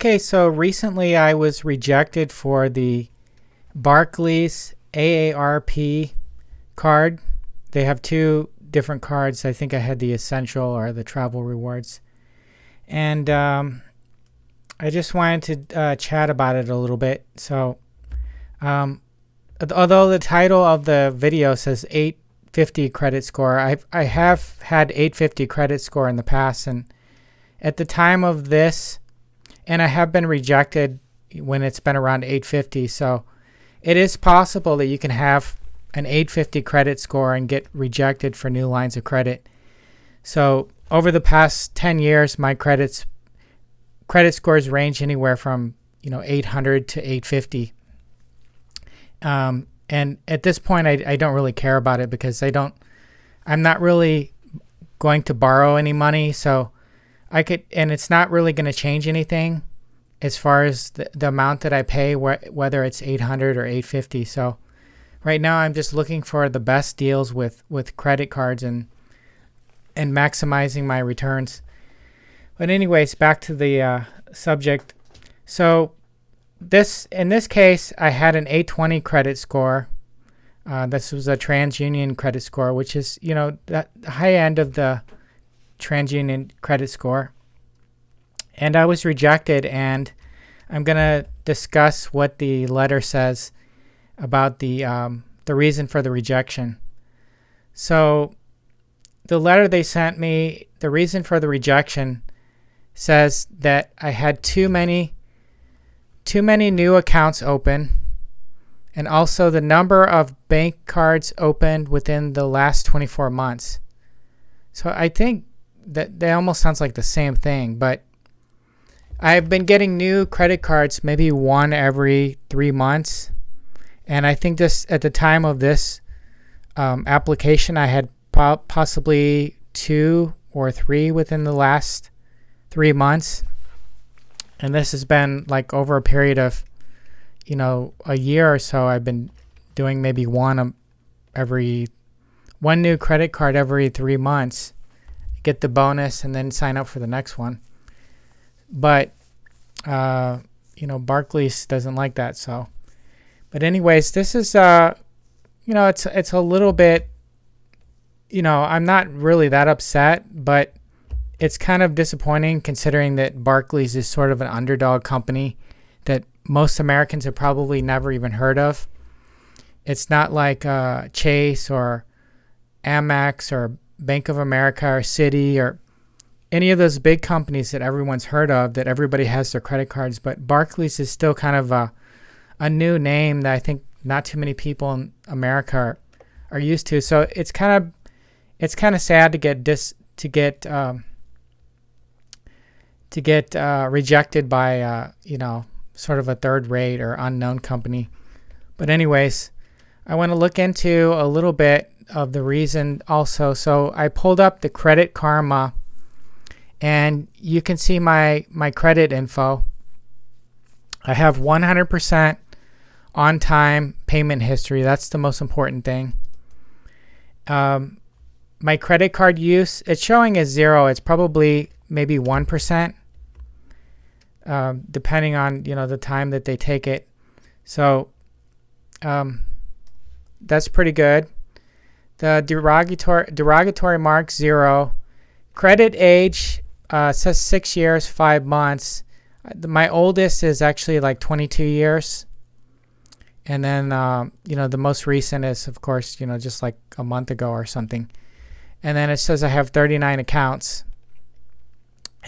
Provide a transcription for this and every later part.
Okay, so recently I was rejected for the Barclays AARP card. They have two different cards. I think I had the Essential or the Travel Rewards. And I just wanted to chat about it a little bit. So, um, although the title of the video says 850 credit score, I have had 850 credit score in the past. And at the time of this, and I have been rejected when it's been around 850. So it is possible that you can have an 850 credit score and get rejected for new lines of credit. So over the past 10 years, my credit scores range anywhere from 800 to 850. And at this point, I don't really care about it because I'm not really going to borrow any money. So and it's not really going to change anything as far as the amount that I pay, whether it's 800 or 850. So right now I'm just looking for the best deals with credit cards and maximizing my returns. But anyways, back to the subject. So in this case, I had an 820 credit score. This was a TransUnion credit score, which is, the high end of the TransUnion credit score, and I was rejected, and I'm gonna discuss what the letter says about the reason for the rejection. So the letter they sent me, the reason for the rejection says that I had too many new accounts open, and also the number of bank cards opened within the last 24 months. So I think that almost sounds like the same thing, but I've been getting new credit cards maybe one every 3 months, and I think this at the time of this application I had possibly 2 or 3 within the last 3 months, and this has been like over a period of a year or so. I've been doing maybe one new credit card every 3 months, get the bonus, and then sign up for the next one. But Barclays doesn't like that. So, but anyways, this is it's a little bit, I'm not really that upset, but it's kind of disappointing considering that Barclays is sort of an underdog company that most Americans have probably never even heard of. It's not like Chase or Amex or Bank of America or Citi or any of those big companies that everyone's heard of, that everybody has their credit cards. But Barclays is still kind of a new name that I think not too many people in America are used to. So it's kind of sad to get rejected by sort of a third rate or unknown company. But anyways, I want to look into a little bit of the reason also. So I pulled up the Credit Karma, and you can see my credit info. I have 100% on-time payment history. That's the most important thing. My credit card use, it's showing as 0. It's probably maybe 1%, depending on the time that they take it. So that's pretty good. The derogatory mark 0. Credit age says 6 years, 5 months. My oldest is actually like 22 years. And then, the most recent is, of course, just like a month ago or something. And then it says I have 39 accounts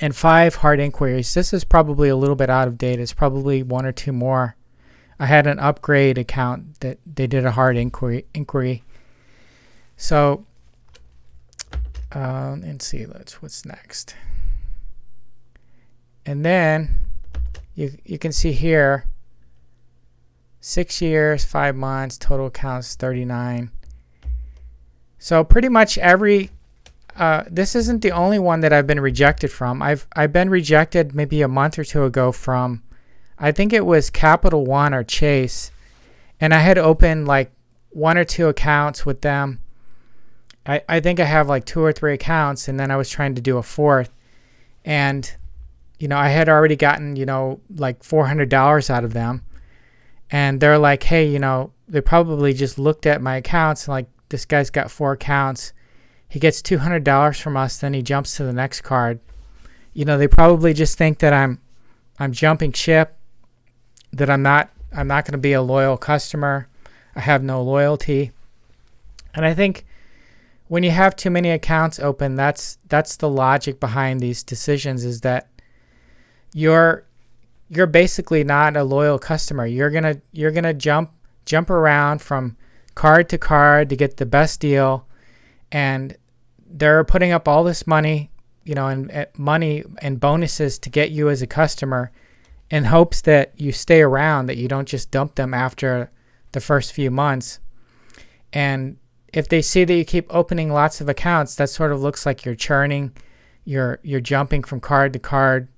and 5 hard inquiries. This is probably a little bit out of date. It's probably 1 or 2 more. I had an upgrade account that they did a hard inquiry. So, let's see, what's next. And then you can see here, 6 years, 5 months, total accounts 39. So pretty much this isn't the only one that I've been rejected from. I've been rejected maybe a month or 2 ago from, I think it was Capital One or Chase, and I had opened like 1 or 2 accounts with them. I think I have like 2 or 3 accounts, and then I was trying to do a 4th, and I had already gotten, like $400 out of them. And they're like, hey, they probably just looked at my accounts and like, this guy's got 4 accounts. He gets $200 from us, then he jumps to the next card. They probably just think that I'm jumping ship, that I'm not going to be a loyal customer. I have no loyalty. And I think when you have too many accounts open, that's the logic behind these decisions, is that you're basically not a loyal customer. You're gonna jump around from card to card to get the best deal, and they're putting up all this money, and money and bonuses to get you as a customer, in hopes that you stay around, that you don't just dump them after the first few months. And if they see that you keep opening lots of accounts, that sort of looks like you're churning, you're jumping from card to card,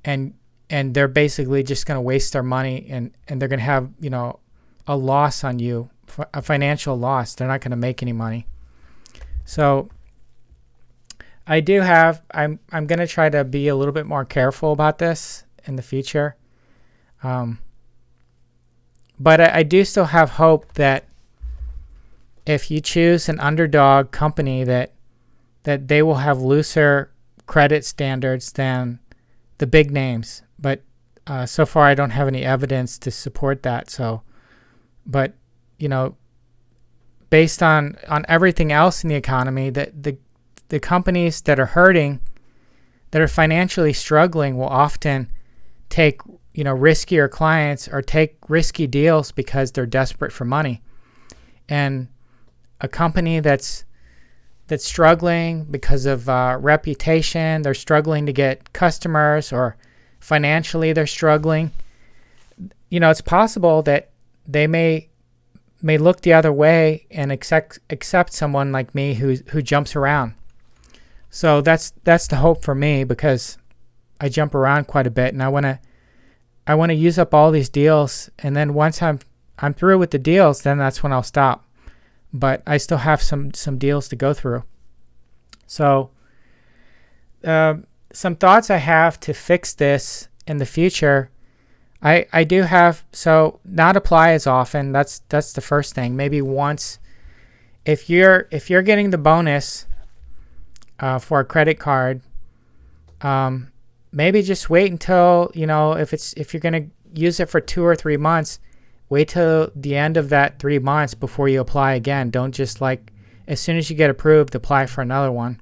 and they're basically just going to waste their money, and they're going to have, a loss on you, a financial loss. They're not going to make any money. So I'm going to try to be a little bit more careful about this in the future. But I do still have hope that if you choose an underdog company, that they will have looser credit standards than the big names. But so far I don't have any evidence to support that. So, but based on everything else in the economy, that the companies that are hurting, that are financially struggling, will often take riskier clients or take risky deals because they're desperate for money. And a company that's struggling because of reputation, they're struggling to get customers, or financially they're struggling, it's possible that they may look the other way and accept someone like me who jumps around. So that's the hope for me, because I jump around quite a bit, and I want to use up all these deals, and then once I'm through with the deals, then that's when I'll stop. But I still have some deals to go through. So some thoughts I have to fix this in the future. I do have, so not apply as often. That's the first thing. Maybe once, if you're getting the bonus for a credit card, maybe just wait until, if you're going to use it for 2 or 3 months, wait till the end of that 3 months before you apply again. Don't just as soon as you get approved, apply for another one.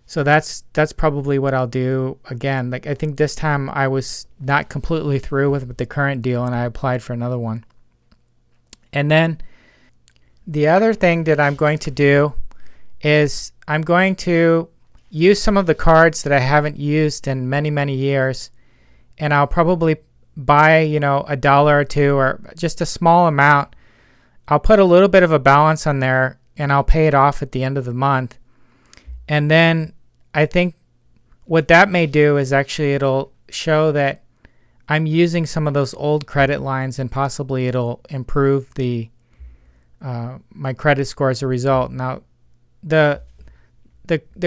So that's probably what I'll do again. I think this time I was not completely through with the current deal, and I applied for another one. And then the other thing that I'm going to do is I'm going to use some of the cards that I haven't used in many, many years, and I'll probably buy, $1 or $2 or just a small amount. I'll put a little bit of a balance on there, and I'll pay it off at the end of the month. And then I think what that may do is actually it'll show that I'm using some of those old credit lines, and possibly it'll improve my credit score as a result. Now, the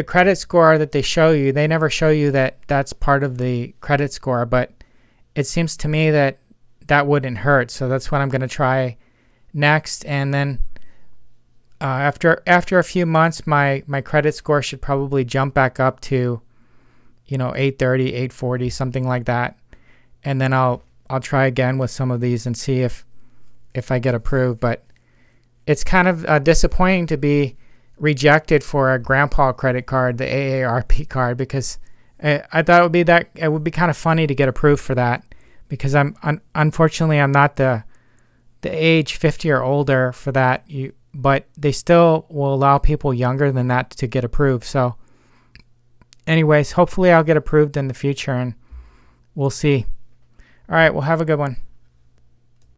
credit score that they show you, they never show you that that's part of the credit score, but it seems to me that wouldn't hurt. So that's what I'm going to try next. And then after a few months, my credit score should probably jump back up to 830, 840, something like that. And then I'll try again with some of these and see if I get approved. But it's kind of disappointing to be rejected for a grandpa credit card, the AARP card, because I thought it would be kind of funny to get approved for that, because unfortunately I'm not the age 50 or older for that. But they still will allow people younger than that to get approved. So anyways, hopefully I'll get approved in the future, and we'll see. All right, well, have a good one.